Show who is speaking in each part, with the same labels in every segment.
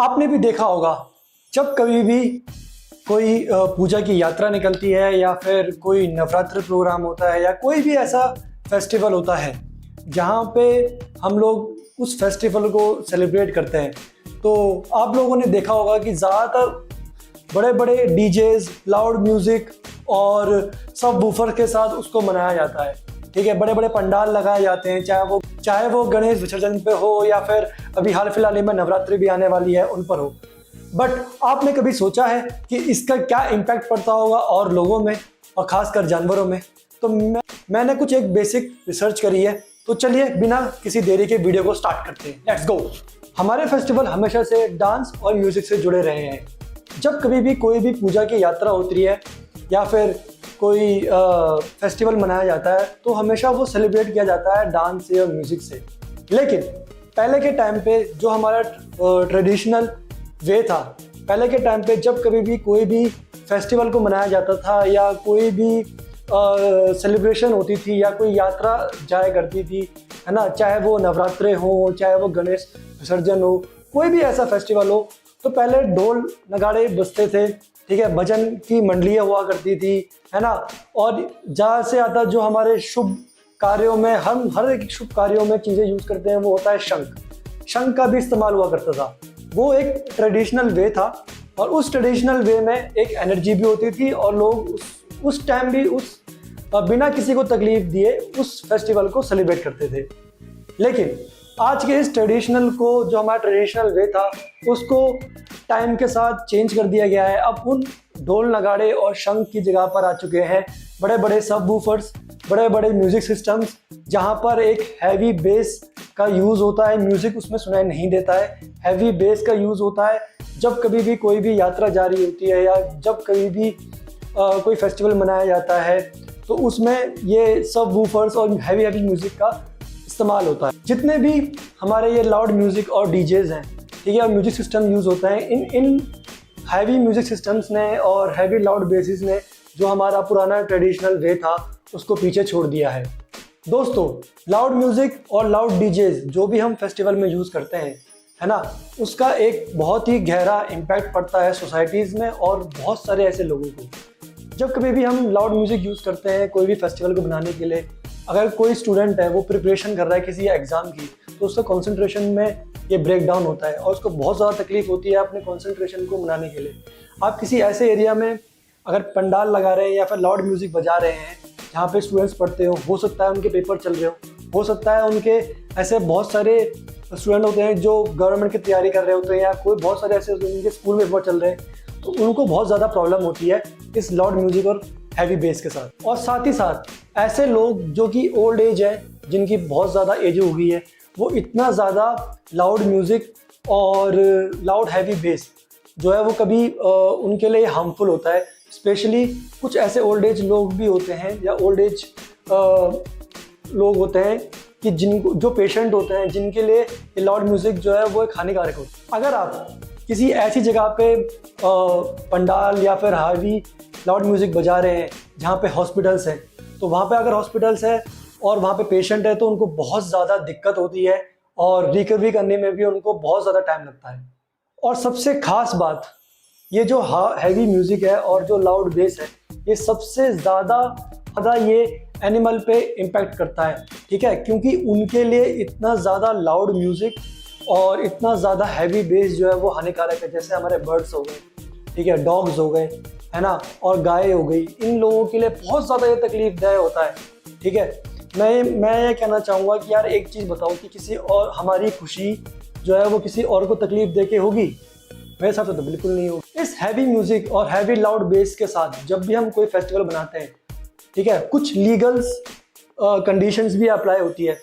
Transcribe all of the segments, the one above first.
Speaker 1: आपने भी देखा होगा जब कभी भी कोई पूजा की यात्रा निकलती है या फिर कोई नवरात्र प्रोग्राम होता है या कोई भी ऐसा फेस्टिवल होता है जहाँ पे हम लोग उस फेस्टिवल को सेलिब्रेट करते हैं, तो आप लोगों ने देखा होगा कि ज़्यादातर बड़े बड़े डीजेज, लाउड म्यूज़िक और सब वूफर के साथ उसको मनाया जाता है। ठीक है, बड़े बड़े पंडाल लगाए जाते हैं, चाहे वो गणेश विसर्जन पे हो या फिर अभी हाल फिलहाल में नवरात्रि भी आने वाली है उन पर हो। बट आपने कभी सोचा है कि इसका क्या इम्पैक्ट पड़ता होगा और लोगों में और ख़ासकर जानवरों में? तो मैंने कुछ एक बेसिक रिसर्च करी है, तो चलिए बिना किसी देरी के वीडियो को स्टार्ट करते हैं। Let's go. हमारे फेस्टिवल हमेशा से डांस और म्यूज़िक से जुड़े रहे हैं। जब कभी भी कोई भी पूजा की यात्रा होती है या फिर कोई फेस्टिवल मनाया जाता है तो हमेशा वो सेलिब्रेट किया जाता है डांस से और म्यूज़िक से। लेकिन पहले के टाइम पे जो हमारा ट्रेडिशनल वे था, पहले के टाइम पे जब कभी भी कोई भी फेस्टिवल को मनाया जाता था या कोई भी सेलिब्रेशन होती थी या कोई यात्रा जाया करती थी, है ना, चाहे वो नवरात्रे हो, चाहे वो गणेश विसर्जन हो, कोई भी ऐसा फेस्टिवल हो, तो पहले ढोल नगाड़े बजते थे। ठीक है, भजन की मंडलियाँ हुआ करती थी, है ना, और ज़्यादा से ज़्यादा जो हमारे शुभ कार्यों में हम हर एक शुभ कार्यों में चीज़ें यूज़ करते हैं वो होता है शंख। शंख का भी इस्तेमाल हुआ करता था। वो एक ट्रेडिशनल वे था और उस ट्रेडिशनल वे में एक एनर्जी भी होती थी और लोग उस टाइम भी बिना किसी को तकलीफ दिए उस फेस्टिवल को सेलिब्रेट करते थे। लेकिन आज के इस ट्रेडिशनल को, जो हमारा ट्रेडिशनल वे था, उसको टाइम के साथ चेंज कर दिया गया है। अब उन ढोल नगाड़े और शंख की जगह पर आ चुके हैं बड़े बड़े सब वूफर्स, बड़े बड़े म्यूज़िक सिस्टम्स, जहाँ पर एक हैवी बेस का यूज़ होता है। म्यूज़िक उसमें सुनाई नहीं देता है, हैवी बेस का यूज़ होता है। जब कभी भी कोई भी यात्रा जारी होती है या जब कभी भी कोई फेस्टिवल मनाया जाता है तो उसमें ये सब वूफर्स और हैवी म्यूज़िक का इस्तेमाल होता है। जितने भी हमारे ये लाउड म्यूज़िक और डीजेज हैं, ठीक है, और म्यूज़िक सिस्टम यूज़ होता है, इन हैवी म्यूज़िक सिस्टम्स ने और हैवी लाउड बेसिस ने जो हमारा पुराना ट्रेडिशनल वे था उसको पीछे छोड़ दिया है। दोस्तों, लाउड म्यूज़िक और लाउड डीजेज जो भी हम फेस्टिवल में यूज़ करते हैं, है ना, उसका एक बहुत ही गहरा इम्पैक्ट पड़ता है सोसाइटीज़ में और बहुत सारे ऐसे लोगों को। जब कभी भी हम लाउड म्यूज़िक यूज़ करते हैं कोई भी फेस्टिवल को बनाने के लिए, अगर कोई स्टूडेंट है वो प्रिपरेशन कर रहा है किसी एग्ज़ाम की, तो उसका कंसंट्रेशन में ये ब्रेक डाउन होता है और उसको बहुत ज़्यादा तकलीफ होती है अपने कंसंट्रेशन को मनाने के लिए। आप किसी ऐसे एरिया में अगर पंडाल लगा रहे हैं या फिर लाउड म्यूज़िक बजा रहे हैं जहाँ पे स्टूडेंट्स पढ़ते हो सकता है उनके पेपर चल रहे हो सकता है उनके ऐसे बहुत सारे स्टूडेंट होते हैं जो गवर्नमेंट की तैयारी कर रहे होते हैं या कोई बहुत सारे ऐसे उनके स्कूल में पेपर चल रहे हैं, तो उनको बहुत ज़्यादा प्रॉब्लम होती है इस लाउड म्यूज़िक और हैवी बेस के साथ। और साथ ही साथ ऐसे लोग जो कि ओल्ड एज है, जिनकी बहुत ज़्यादा एज हो गई है, वो इतना ज़्यादा लाउड म्यूज़िक और लाउड हैवी बेस जो है वो कभी उनके लिए हार्मफुल होता है। स्पेशली कुछ ऐसे ओल्ड एज लोग भी होते हैं या ओल्ड एज लोग होते हैं कि जो पेशेंट होते हैं जिनके लिए लाउड म्यूज़िक जो है वो एक हानिकारक होता है। अगर आप किसी ऐसी जगह पे पंडाल या फिर हैवी लाउड म्यूज़िक बजा रहे हैं जहाँ पे हॉस्पिटल्स हैं, तो वहाँ पे अगर हॉस्पिटल्स है और वहाँ पे पेशेंट है तो उनको बहुत ज़्यादा दिक्कत होती है और रिकवरी करने में भी उनको बहुत ज़्यादा टाइम लगता है। और सबसे ख़ास बात, ये जो हैवी म्यूज़िक है और जो लाउड बेस है, ये सबसे ज़्यादा ये एनिमल पे इम्पैक्ट करता है। ठीक है, क्योंकि उनके लिए इतना ज़्यादा लाउड म्यूज़िक और इतना ज़्यादा हैवी बेस जो है वो हानिकारक है। जैसे हमारे बर्ड्स हो गए, ठीक है, डॉग्स हो गए, है ना, और गाय हो गई, इन लोगों के लिए बहुत ज़्यादा ये तकलीफदायक होता है। ठीक है, मैं ये कहना चाहूँगा कि यार एक चीज़ बताओ कि किसी और हमारी खुशी जो है वो किसी और को तकलीफ दे के होगी? मेरे हिसाब से तो बिल्कुल नहीं होगी। इस हैवी म्यूज़िक और हैवी लाउड बेस के साथ जब भी हम कोई फेस्टिवल बनाते हैं, ठीक है, कुछ लीगल्स कंडीशंस भी अप्लाई होती है।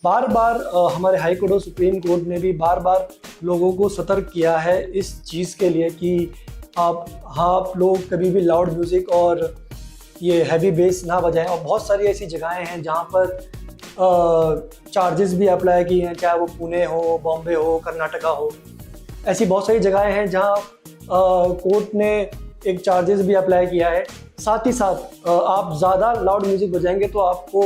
Speaker 1: बार बार हमारे हाई कोर्ट और सुप्रीम कोर्ट ने भी बार बार लोगों को सतर्क किया है इस चीज़ के लिए कि आप लोग कभी भी लाउड म्यूज़िक और ये हैवी बेस ना बजाएं। और बहुत सारी ऐसी जगहें हैं जहाँ पर चार्जेस भी अप्लाई किए हैं, चाहे वो पुणे हो, बॉम्बे हो, कर्नाटका हो। ऐसी बहुत सारी जगहें हैं जहाँ कोर्ट ने एक चार्जेस भी अप्लाई किया है। साथ ही साथ आप ज़्यादा लाउड म्यूज़िक बजाएंगे तो आपको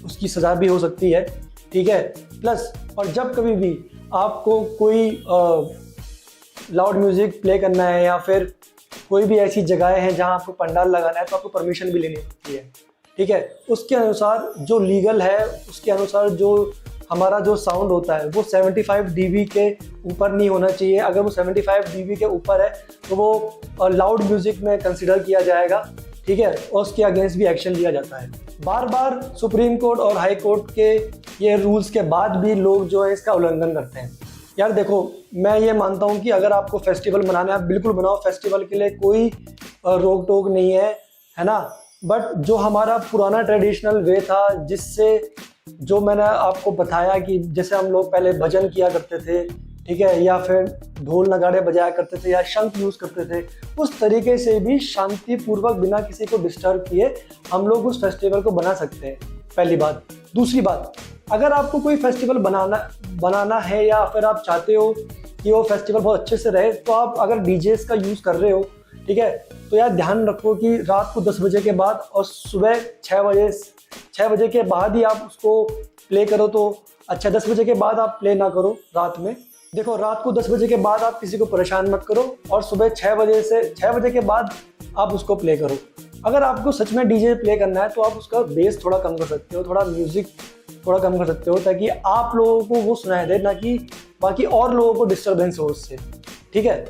Speaker 1: उसकी सज़ा भी हो सकती है। ठीक है, प्लस और जब कभी भी आपको कोई लाउड म्यूज़िक प्ले करना है या फिर कोई भी ऐसी जगहें हैं जहाँ आपको पंडाल लगाना है तो आपको परमिशन भी लेनी होती है, ठीक है। उसके अनुसार जो लीगल है, उसके अनुसार जो हमारा जो साउंड होता है वो 75 dB के ऊपर नहीं होना चाहिए। अगर वो 75 dB के ऊपर है तो वो लाउड म्यूज़िक में कंसिडर किया जाएगा, ठीक है, और उसके अगेंस्ट भी एक्शन लिया जाता है। बार बार सुप्रीम कोर्ट और हाई कोर्ट के ये रूल्स के बाद भी लोग जो है इसका उल्लंघन करते हैं। यार देखो, मैं ये मानता हूँ कि अगर आपको फेस्टिवल मनाना है आप बिल्कुल बनाओ, फेस्टिवल के लिए कोई रोक टोक नहीं है ना। बट जो हमारा पुराना ट्रेडिशनल वे था, जिससे जो मैंने आपको बताया कि जैसे हम लोग पहले भजन किया करते थे, ठीक है, या फिर ढोल नगाड़े बजाया करते थे या शंख यूज़ करते थे, उस तरीके से भी शांतिपूर्वक बिना किसी को डिस्टर्ब किए हम लोग उस फेस्टिवल को बना सकते हैं, पहली बात। दूसरी बात, अगर आपको कोई फेस्टिवल बनाना है या फिर आप चाहते हो कि वो फेस्टिवल बहुत अच्छे से रहे, तो आप अगर डीजेस का यूज़ कर रहे हो, ठीक है, तो यार ध्यान रखो कि रात को 10 बजे के बाद और सुबह 6 बजे के बाद ही आप उसको प्ले करो तो अच्छा। 10 बजे के बाद आप प्ले ना करो रात में। देखो, रात को 10 बजे के बाद आप किसी को परेशान मत करो और सुबह 6 बजे के बाद आप उसको प्ले करो। अगर आपको सच में डीजे प्ले करना है तो आप उसका बेस थोड़ा कम कर सकते हो, थोड़ा म्यूज़िक थोड़ा कम कर सकते हो, ताकि आप लोगों को वो सुनाई दे, ना कि बाकी और लोगों को डिस्टर्बेंस हो उससे, ठीक है।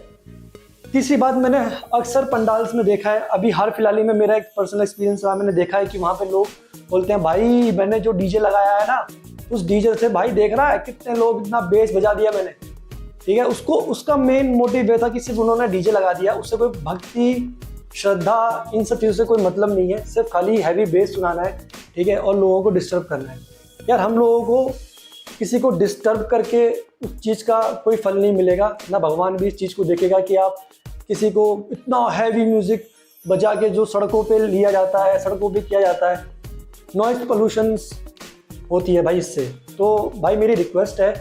Speaker 1: तीसरी बात, मैंने अक्सर पंडाल्स में देखा है, अभी हाल फिलहाल ही में मेरा एक पर्सनल एक्सपीरियंस रहा, मैंने देखा है कि वहाँ पे लोग बोलते हैं भाई मैंने जो डीजे लगाया है ना, उस डीजे से भाई देख रहा है कितने लोग इतना बेस बजा दिया मैंने, ठीक है। उसका मेन मोटिव ये था कि सिर्फ उन्होंने डीजे लगा दिया, उससे कोई भक्ति, श्रद्धा, इन सब चीज़ों से कोई मतलब नहीं है, सिर्फ खाली हैवी बेस सुनाना है, ठीक है, और लोगों को डिस्टर्ब करना है। यार हम लोगों को किसी को डिस्टर्ब करके उस चीज़ का कोई फल नहीं मिलेगा, ना भगवान भी इस चीज़ को देखेगा कि आप किसी को इतना हैवी म्यूज़िक बजा के जो सड़कों पे लिया जाता है, सड़कों पे किया जाता है, नॉइज़ पोल्यूशंस होती है भाई इससे। तो भाई मेरी रिक्वेस्ट है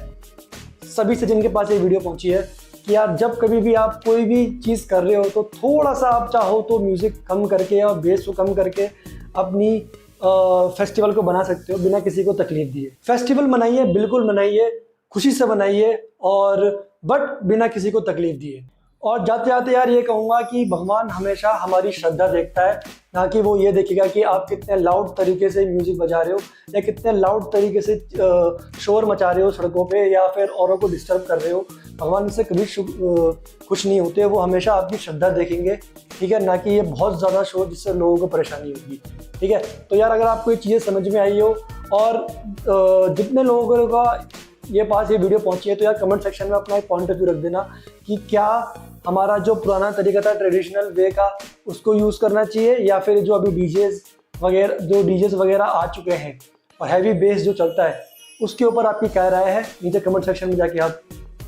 Speaker 1: सभी से जिनके पास ये वीडियो पहुंची है कि यार जब कभी भी आप कोई भी चीज़ कर रहे हो तो थोड़ा सा आप चाहो तो म्यूज़िक कम करके और बेस को कम करके अपनी फेस्टिवल को बना सकते हो बिना किसी को तकलीफ दिए। फेस्टिवल मनाइए, बिल्कुल मनाइए, खुशी से मनाइए, और बट बिना किसी को तकलीफ दिए। और जाते जाते यार ये कहूँगा कि भगवान हमेशा हमारी श्रद्धा देखता है, ना कि वो ये देखेगा कि आप कितने लाउड तरीके से म्यूज़िक बजा रहे हो या कितने लाउड तरीके से शोर मचा रहे हो सड़कों पे या फिर औरों को डिस्टर्ब कर रहे हो। भगवान इससे कभी खुश नहीं होते, वो हमेशा आपकी श्रद्धा देखेंगे, ठीक है, ना कि ये बहुत ज़्यादा शोर जिससे लोगों को परेशानी होगी, ठीक है। तो यार अगर आपको ये चीज़ें समझ में आई हो और जितने लोगों का ये वीडियो पहुंची है, तो यार कमेंट सेक्शन में अपना एक पॉइंट ऑफ व्यू रख देना कि क्या हमारा जो पुराना तरीका था ट्रेडिशनल वे का, उसको यूज़ करना चाहिए या फिर जो अभी डीजेस वगैरह आ चुके हैं और हैवी बेस जो चलता है उसके ऊपर आपकी क्या राय है, नीचे कमेंट सेक्शन में जाके आप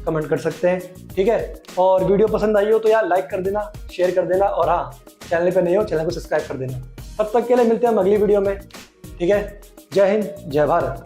Speaker 1: कमेंट कर सकते हैं, ठीक है। और वीडियो पसंद आई हो तो यार लाइक कर देना, शेयर कर देना, और हाँ, चैनल पे नए हो चैनल को सब्सक्राइब कर देना। तब तक के लिए मिलते हैं हम अगली वीडियो में, ठीक है। जय हिंद, जय भारत।